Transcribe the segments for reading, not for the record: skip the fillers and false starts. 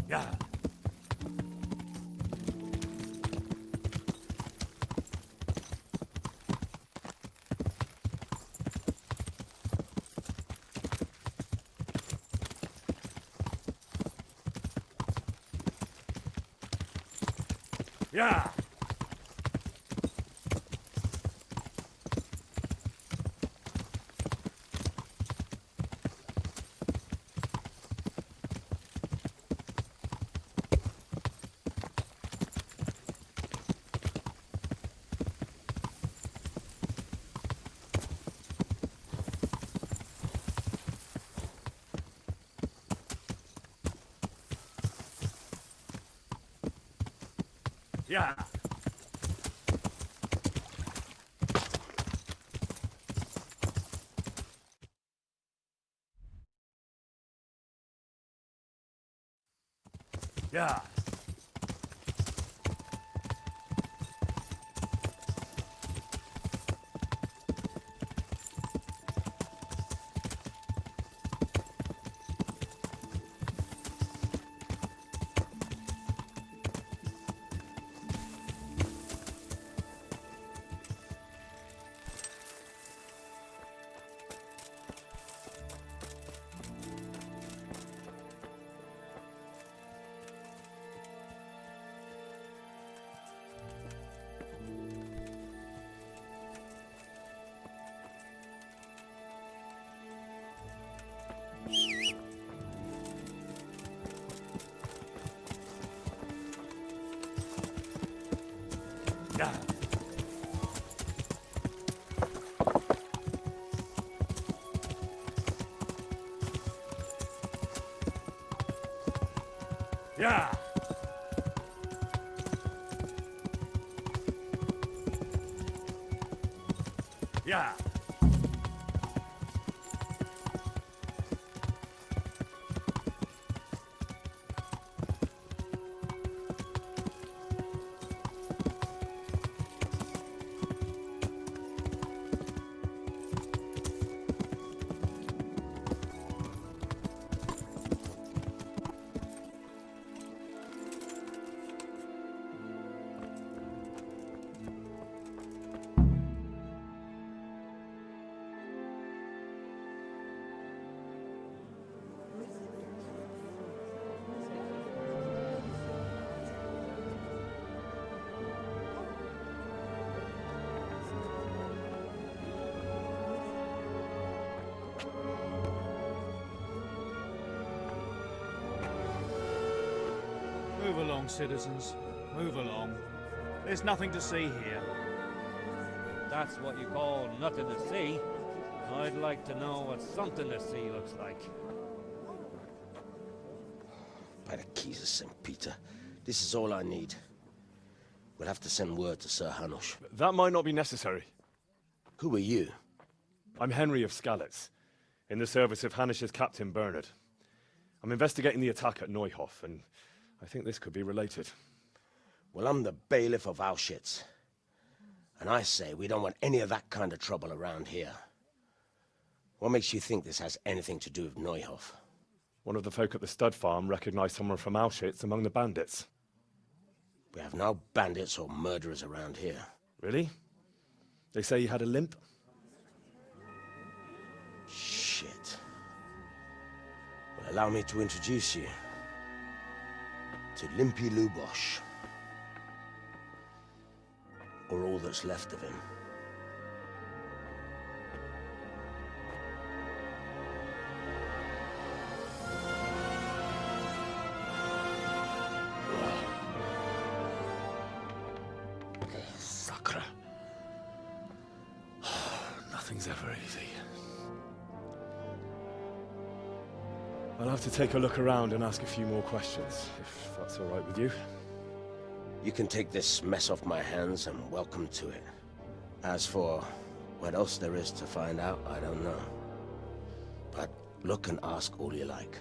Yeah. Yeah. Yeah. Yeah. Yeah. Yeah. Yeah. Move along, citizens. Move along. There's nothing to see here. That's what you call nothing to see. I'd like to know what something to see looks like. By the keys of St. Peter, this is all I need. We'll have to send word to Sir Hanush. That might not be necessary. Who are you? I'm Henry of Skalitz, in the service of Hanush's Captain Bernard. I'm investigating the attack at Neuhof, and I think this could be related. Well, I'm the bailiff of Auschwitz. And I say we don't want any of that kind of trouble around here. What makes you think this has anything to do with Neuhof? One of the folk at the stud farm recognized someone from Auschwitz among the bandits. We have no bandits or murderers around here. Really? They say you had a limp? Shit. Well, allow me to introduce you to Limpy Lubosh. Or all that's left of him. Sacre. Nothing's ever easy. I'll have to take a look around and ask a few more questions, if that's all right with you. You can take this mess off my hands and welcome to it. As for what else there is to find out, I don't know. But look and ask all you like.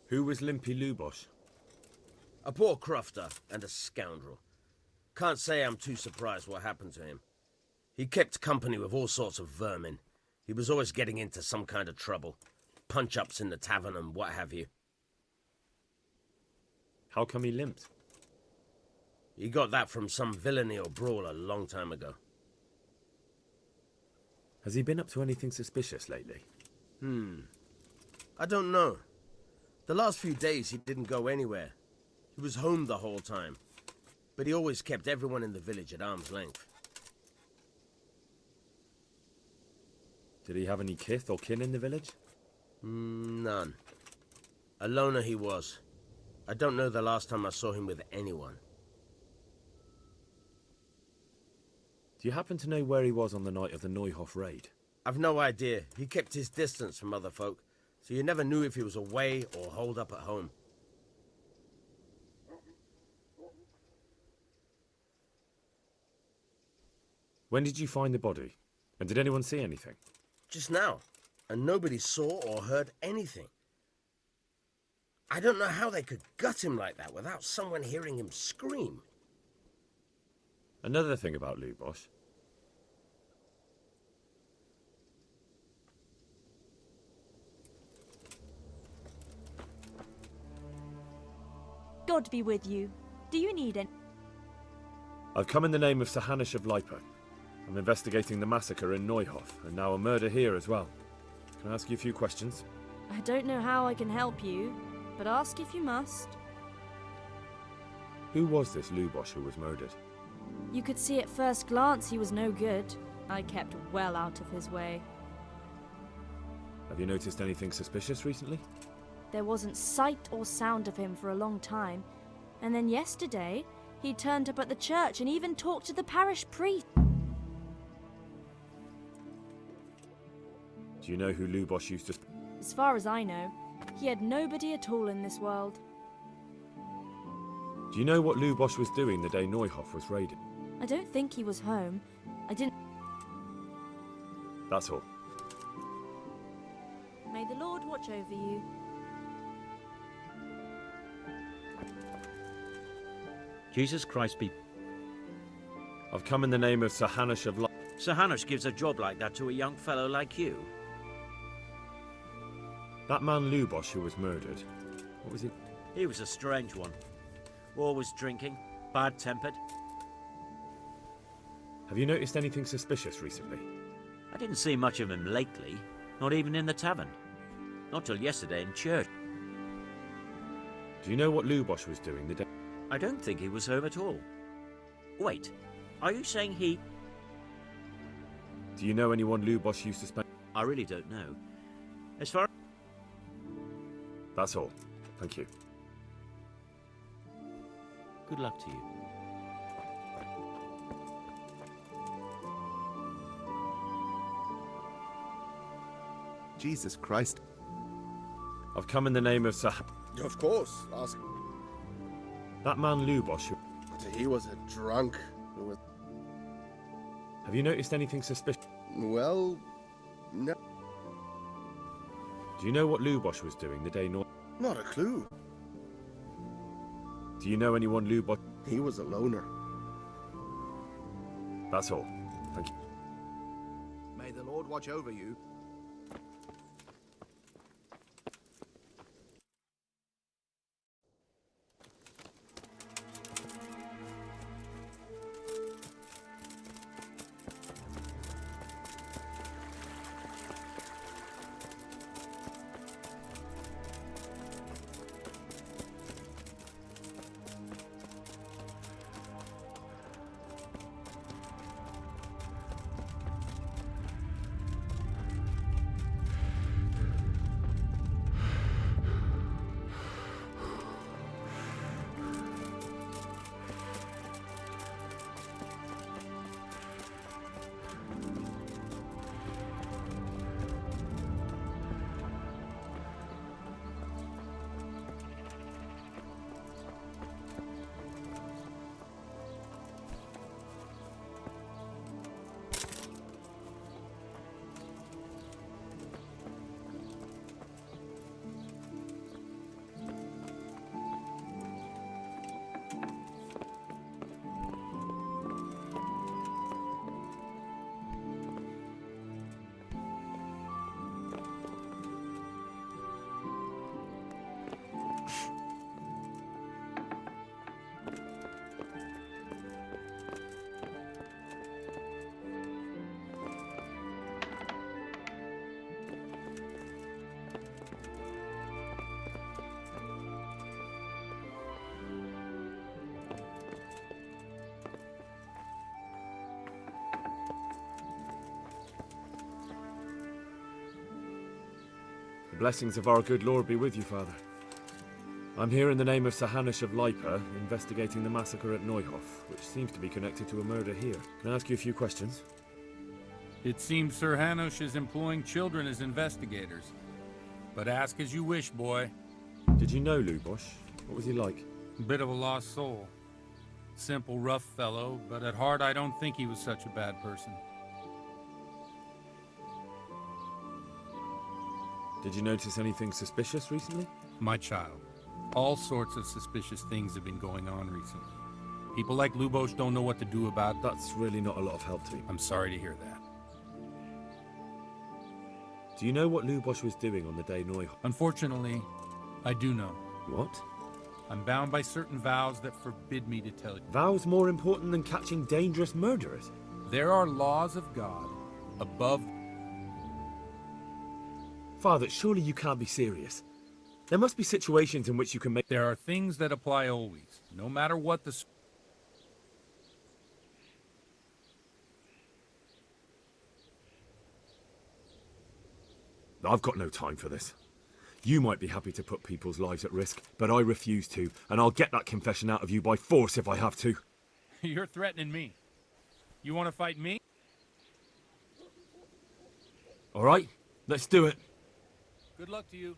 Who was Limpy Lubosh? A poor crofter and a scoundrel. Can't say I'm too surprised what happened to him. He kept company with all sorts of vermin. He was always getting into some kind of trouble. Punch-ups in the tavern and what have you. How come he limped? He got that from some villainy or brawl a long time ago. Has he been up to anything suspicious lately? I don't know. The last few days he didn't go anywhere. He was home the whole time. But he always kept everyone in the village at arm's length. Did he have any kith or kin in the village? None. A loner he was. I don't know the last time I saw him with anyone. Do you happen to know where he was on the night of the Neuhof raid? I've no idea. He kept his distance from other folk, so you never knew if he was away or holed up at home. When did you find the body? And did anyone see anything? Just now, and nobody saw or heard anything. I don't know how they could gut him like that without someone hearing him scream. Another thing about Lubosh. God be with you. Do you need any? I've come in the name of Sir Hanish of Lipa. I'm investigating the massacre in Neuhof, and now a murder here as well. Can I ask you a few questions? I don't know how I can help you, but ask if you must. Who was this Lubosh who was murdered? You could see at first glance he was no good. I kept well out of his way. Have you noticed anything suspicious recently? There wasn't sight or sound of him for a long time, and then yesterday he turned up at the church and even talked to the parish priest. Do you know who Lubosh used to... As far as I know, he had nobody at all in this world. Do you know what Lubosh was doing the day Neuhof was raided? I don't think he was home. I didn't... That's all. May the Lord watch over you. Jesus Christ be... I've come in the name of Sir Hanish of Lipa. Sir Hanish gives a job like that to a young fellow like you. That man Lubosh who was murdered. What was he? He was a strange one. Always drinking, bad-tempered. Have you noticed anything suspicious recently? I didn't see much of him lately, not even in the tavern. Not till yesterday in church. Do you know what Lubosh was doing the day... I don't think he was home at all. Wait, are you saying he... Do you know anyone Lubosh used to spend... I really don't know. As far... That's all. Thank you. Good luck to you. Jesus Christ. I've come in the name of Sir... Of course, ask. That man Lubosh who... He was a drunk. Who was... Have you noticed anything suspicious? Well, no, Do you know what Lubosh was doing the day Neuhof... not a clue. Do you know anyone Lubosh... He was a loner. That's all. Thank you. May the Lord watch over you. The blessings of our good Lord be with you, Father. I'm here in the name of Sir Hanish of Lipa, investigating the massacre at Neuhof, which seems to be connected to a murder here. Can I ask you a few questions? It seems Sir Hanush is employing children as investigators. But ask as you wish, boy. Did you know Lubosh? What was he like? Bit of a lost soul. Simple, rough fellow, but at heart I don't think he was such a bad person. Did you notice anything suspicious recently? My child, all sorts of suspicious things have been going on recently. People like Lubosh don't know what to do about it. That's really not a lot of help to me. I'm sorry to hear that. Do you know what Lubosh was doing on the day Neuhof? Unfortunately, I do know. What? I'm bound by certain vows that forbid me to tell you. Vows more important than catching dangerous murderers? There are laws of God above. Father, surely you can't be serious. There must be situations in which you can make... There are things that apply always, no matter what the... I've got no time for this. You might be happy to put people's lives at risk, but I refuse to, and I'll get that confession out of you by force if I have to. You're threatening me. You want to fight me? All right, let's do it. Good luck to you.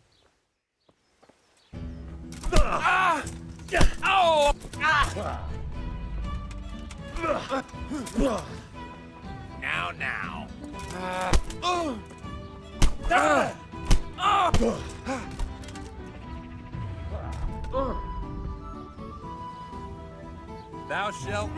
Now. Thou shalt...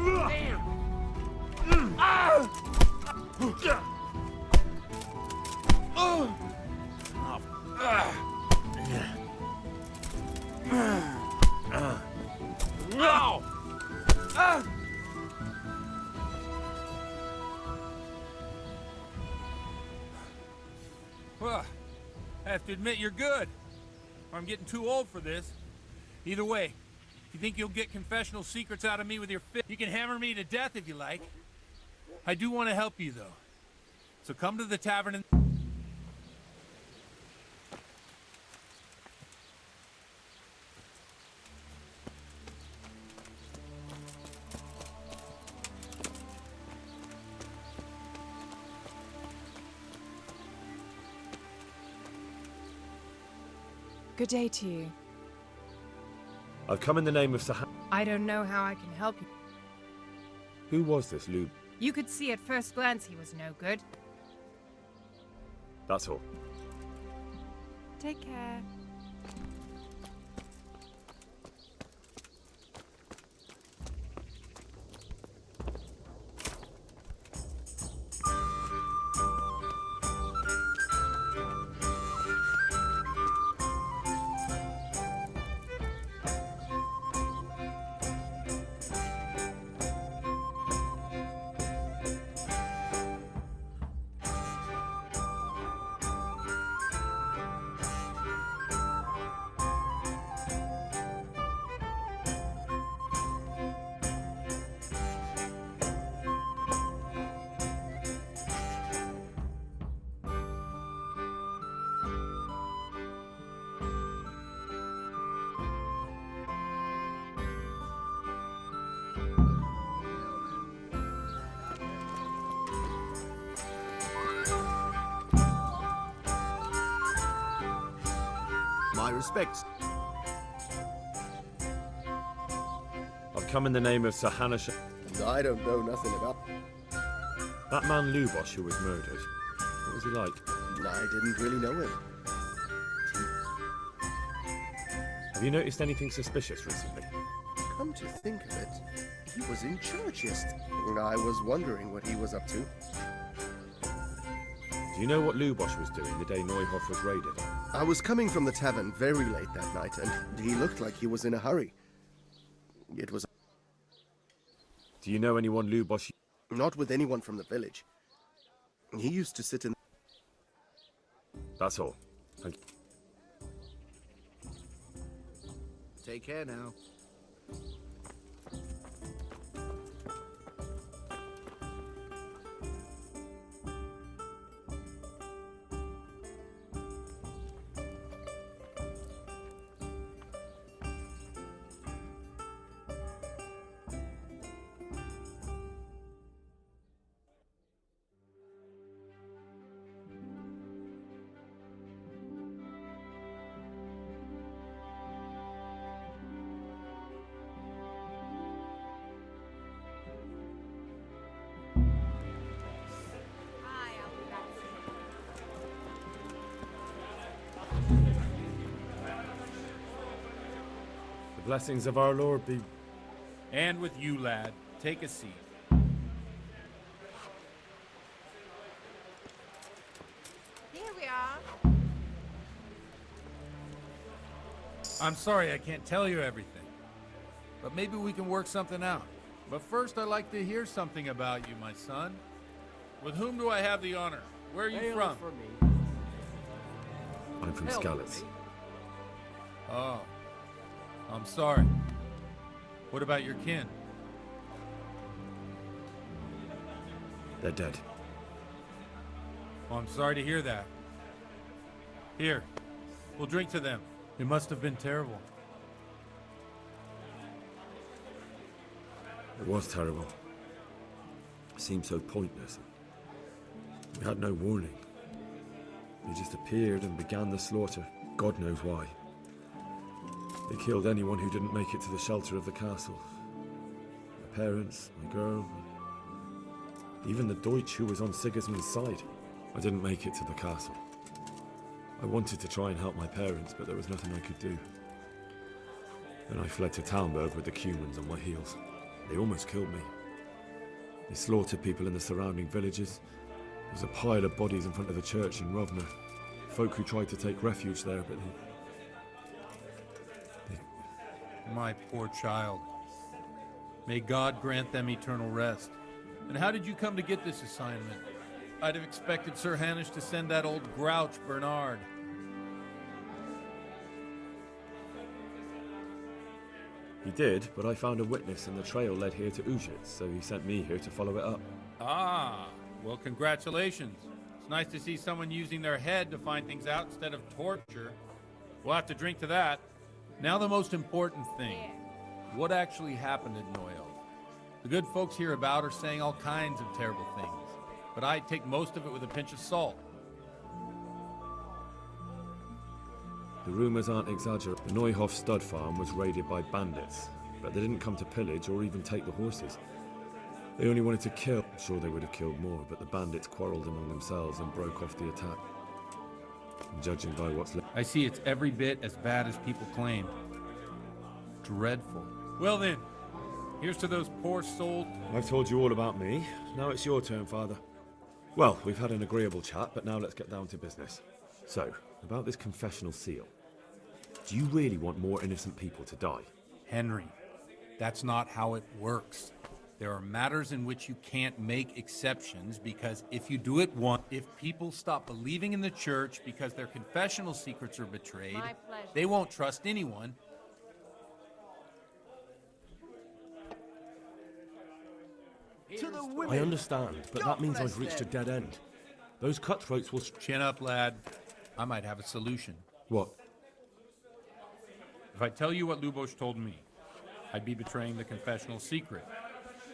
Well, I have to admit you're good. I'm getting too old for this. Either way, if you think you'll get confessional secrets out of me with your fist, you can hammer me to death if you like. I do want to help you, though. So come to the tavern and... Good day to you. I've come in the name of Sir I don't know how I can help you. Who was this, Lube? You could see at first glance he was no good. That's all. Take care. My respects. I've come in the name of Sir Hanish. I don't know nothing about... That man Lubosh who was murdered. What was he like? I didn't really know him. Have you noticed anything suspicious recently? Come to think of it, he was in church yesterday. I was wondering what he was up to. Do you know what Lubosh was doing the day Neuhof was raided? I was coming from the tavern very late that night, and he looked like he was in a hurry. It was... Do you know anyone Lubosh... Not with anyone from the village. He used to sit in... That's all. Thank you. Take care now. blessings of our Lord be... And with you, lad. Take a seat. Here we are. I'm sorry I can't tell you everything. But maybe we can work something out. But first I'd like to hear something about you, my son. With whom do I have the honor? Where are you from? I'm from Skalitz. Oh. I'm sorry. What about your kin? They're dead. Oh, I'm sorry to hear that. Here, we'll drink to them. It must have been terrible. It was terrible. It seemed so pointless. We had no warning. They just appeared and began the slaughter. God knows why. They killed anyone who didn't make it to the shelter of the castle. My parents, my girl, even the Deutsch who was on Sigismund's side. I didn't make it to the castle. I wanted to try and help my parents, but there was nothing I could do. Then I fled to Talmberg with the Cumans on my heels. They almost killed me. They slaughtered people in the surrounding villages. There was a pile of bodies in front of the church in Rovna. Folk who tried to take refuge there, but they... My poor child. May God grant them eternal rest. And how did you come to get this assignment? I'd have expected Sir Hanish to send that old grouch, Bernard. He did, but I found a witness and the trail led here to Ujitz, so he sent me here to follow it up. Ah, well, congratulations. It's nice to see someone using their head to find things out instead of torture. We'll have to drink to that. Now the most important thing. What actually happened at Noel? The good folks hereabout are saying all kinds of terrible things, but I take most of it with a pinch of salt. The rumors aren't exaggerated. The Neuhof stud farm was raided by bandits, but they didn't come to pillage or even take the horses. They only wanted to kill. I'm sure they would have killed more, but the bandits quarreled among themselves and broke off the attack. And judging by what's left... I see it's every bit as bad as people claim. Dreadful. Well then, here's to those poor souls. I've told you all about me. Now it's your turn, Father. Well, we've had an agreeable chat, but now let's get down to business. So, about this confessional seal. Do you really want more innocent people to die? Henry, that's not how it works. There are matters in which you can't make exceptions because if you do it once, if people stop believing in the church because their confessional secrets are betrayed, they won't trust anyone. I understand, but that means I've reached a dead end. Those cutthroats will... Chin up, lad. I might have a solution. What? If I tell you what Lubosh told me, I'd be betraying the confessional secret.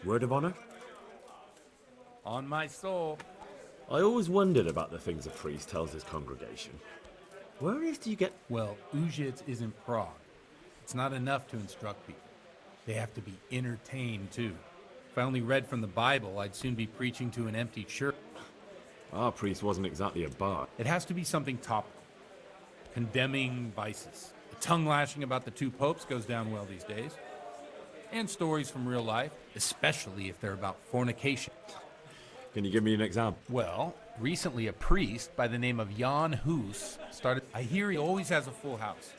Word of honor? On my soul. I always wondered about the things a priest tells his congregation. Where on earth do you get... Well, Ujitz is in Prague. It's not enough to instruct people. They have to be entertained, too. If I only read from the Bible, I'd soon be preaching to an empty church. Our priest wasn't exactly a bard. It has to be something topical. Condemning vices. The tongue lashing about the two popes goes down well these days. And stories from real life, especially if they're about fornication. Can you give me an example? Well, recently a priest by the name of Jan Hus started... I hear he always has a full house.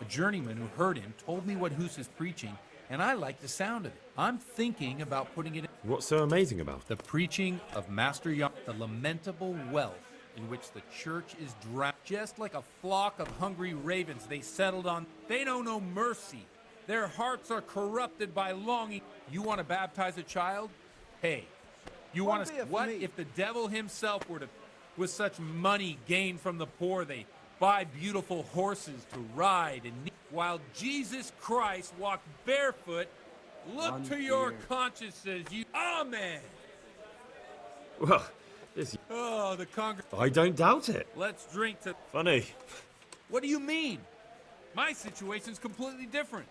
A journeyman who heard him told me what Hus is preaching, and I like the sound of it. I'm thinking about putting it in... What's so amazing about it? The preaching of Master Jan, the lamentable wealth in which the church is drowned. Just like a flock of hungry ravens, they settled on... They know no mercy. Their hearts are corrupted by longing. You want to baptize a child? Hey, you want to... What if the devil himself were to... With such money gained from the poor, they buy beautiful horses to ride and... While Jesus Christ walked barefoot, look to your consciences, you... Amen! Well, this... Oh, the I don't doubt it. Let's drink to... Funny. What do you mean? My situation's completely different.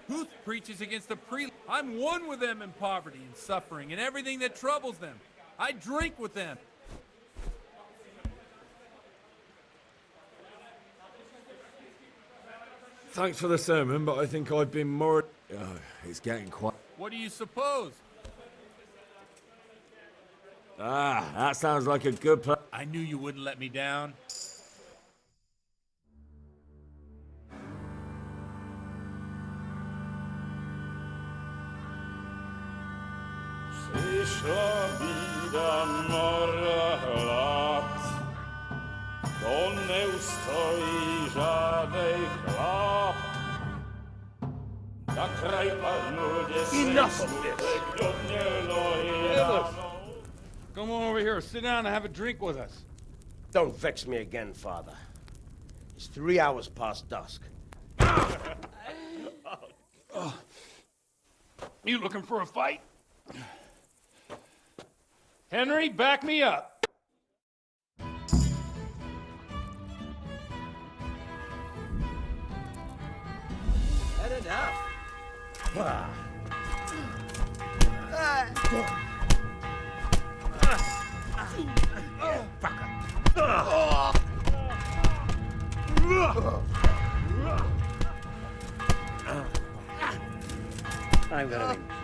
Huth preaches against the prelate. I'm one with them in poverty and suffering and everything that troubles them. I drink with them. Thanks for the sermon, but I think I've been more... it's getting quite... What do you suppose? Ah, that sounds like a good plan. I knew you wouldn't let me down. Przyszła bida mora lat, to nie ustoi żadnej chlap. Na kraj panu Enough of this! Come on over here, sit down and have a drink with us. Don't vex me again, Father. It's 3 hours past dusk. You looking for a fight? Henry, back me up. Had enough. I'm gonna be